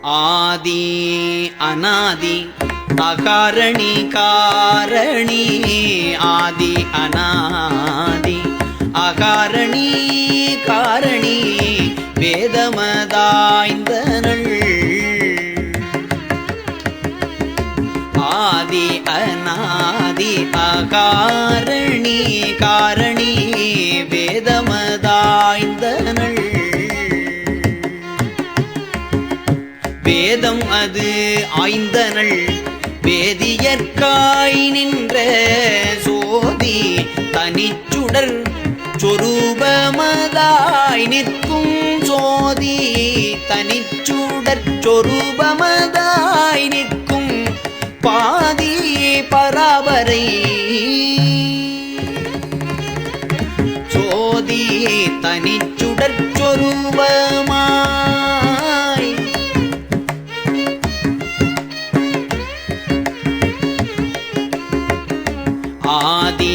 ஆதி அநாதி அகாரணி காரணி ஆதி அநாதி அகாரணி காரணி வேதமதாய்ந்தனள் ஆதி அநாதி அகாரணி காரணி வேதமதாய்ந்தனள் வேதம் அது ஆய்ந்தனள் வேதியற்காய் நின்ற சோதி தனிச்சுடர் சொரூபமதாய் நிற்கும் சோதி தனிச்சுடர் சொரூபமதாய் நிற்கும் பாதி பராபரை சோதி தனிச்சுடர் சொரூபமாய் ஆதி